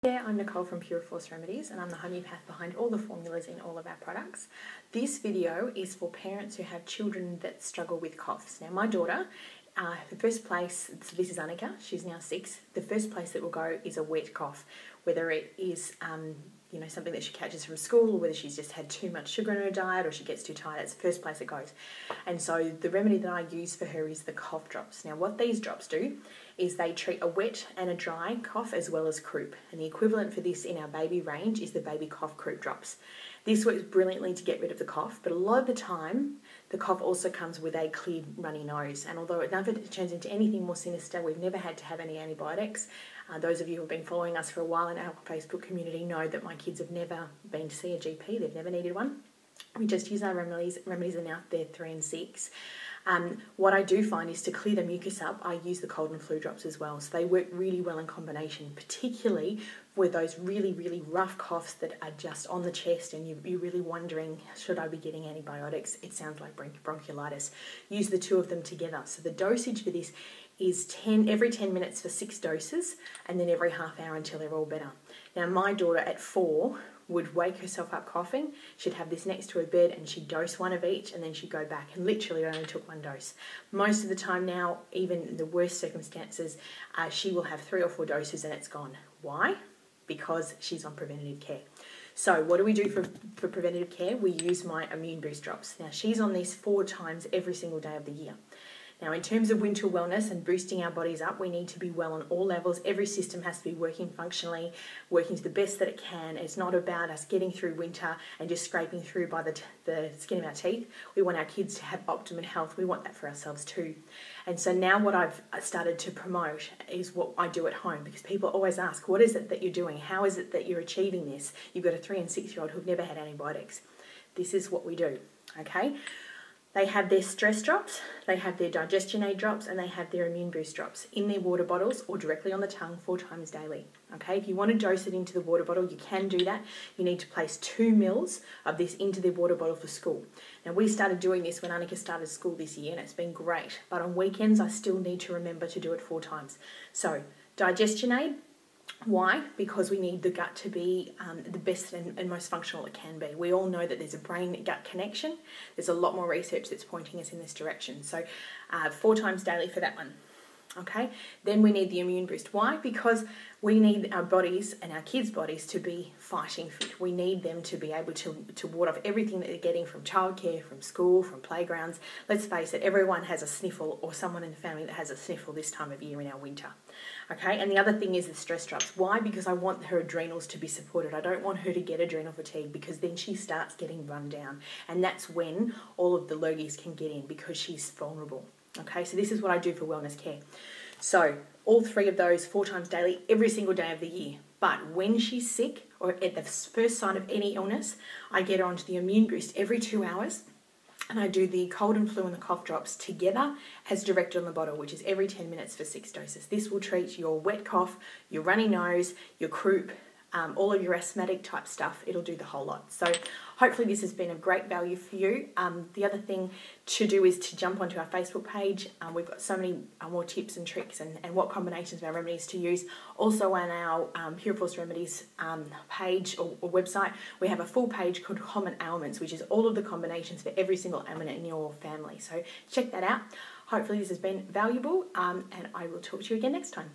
Yeah, I'm Nicole from Puraforce Remedies, and I'm the homeopath behind all the formulas in all of our products. This video is for parents who have children that struggle with coughs. Now, my daughter, the first place, so this is Annika, she's now 6, the first place that will go is a wet cough, whether it is something that she catches from school, or whether she's just had too much sugar in her diet or she gets too tired. It's the first place it goes. And so the remedy that I use for her is the cough drops. Now, what these drops do is they treat a wet and a dry cough as well as croup. And the equivalent for this in our baby range is the baby cough croup drops. This works brilliantly to get rid of the cough, but a lot of the time the cough also comes with a clear runny nose. And although it never turns into anything more sinister, we've never had to have any antibiotics. Those of you who have been following us for a while in our Facebook community know that my kids have never been to see a GP. They've never needed one. We just use our remedies. Remedies are now, they're 3 and 6. What I do find is to clear the mucus up, I use the cold and flu drops as well. So they work really well in combination, particularly with those really, really rough coughs that are just on the chest and you're really wondering, should I be getting antibiotics? It sounds like bronchiolitis. Use the 2 of them together. So the dosage for this is every 10 minutes for 6 doses, and then every half hour until they're all better. Now, my daughter at 4 would wake herself up coughing. She'd have this next to her bed and she'd dose 1 of each, and then she'd go back, and literally it only took 1 dose. Most of the time now, even in the worst circumstances, she will have 3 or 4 doses and it's gone. Why? Because she's on preventative care. So what do we do for preventative care? We use my immune boost drops. Now, she's on these 4 times every single day of the year. Now, in terms of winter wellness and boosting our bodies up, we need to be well on all levels. Every system has to be working functionally, working to the best that it can. It's not about us getting through winter and just scraping through by the skin of our teeth. We want our kids to have optimum health. We want that for ourselves too. And so now what I've started to promote is what I do at home, because people always ask, what is it that you're doing? How is it that you're achieving this? You've got a 3 and 6-year-old who've never had antibiotics. This is what we do, okay? They have their stress drops, they have their digestion aid drops, and they have their immune boost drops in their water bottles or directly on the tongue 4 times daily. Okay, if you want to dose it into the water bottle, you can do that. You need to place 2 mils of this into their water bottle for school. Now, we started doing this when Annika started school this year, and it's been great. But on weekends, I still need to remember to do it 4 times. So, digestion aid. Why? Because we need the gut to be the best and most functional it can be. We all know that there's a brain-gut connection. There's a lot more research that's pointing us in this direction. So 4 times daily for that one. Okay, then we need the immune boost. Why? Because we need our bodies and our kids' bodies to be fighting fit. We need them to be able to ward off everything that they're getting from childcare, from school, from playgrounds. Let's face it, everyone has a sniffle, or someone in the family that has a sniffle this time of year in our winter. Okay, and the other thing is the stress drops. Why? Because I want her adrenals to be supported. I don't want her to get adrenal fatigue, because then she starts getting run down. And that's when all of the lurgies can get in, because she's vulnerable. Okay, so this is what I do for wellness care. So all 3 of those 4 times daily, every single day of the year. But when she's sick or at the first sign of any illness, I get her onto the immune boost every 2 hours. And I do the cold and flu and the cough drops together as directed on the bottle, which is every 10 minutes for 6 doses. This will treat your wet cough, your runny nose, your croup, all of your asthmatic type stuff. It'll do the whole lot. So hopefully this has been of great value for you. The other thing to do is to jump onto our Facebook page. We've got so many more tips and tricks and what combinations of our remedies to use. Also on our Puraforce Remedies page or website, we have a full page called Common Ailments, which is all of the combinations for every single ailment in your family. So check that out. Hopefully this has been valuable, and I will talk to you again next time.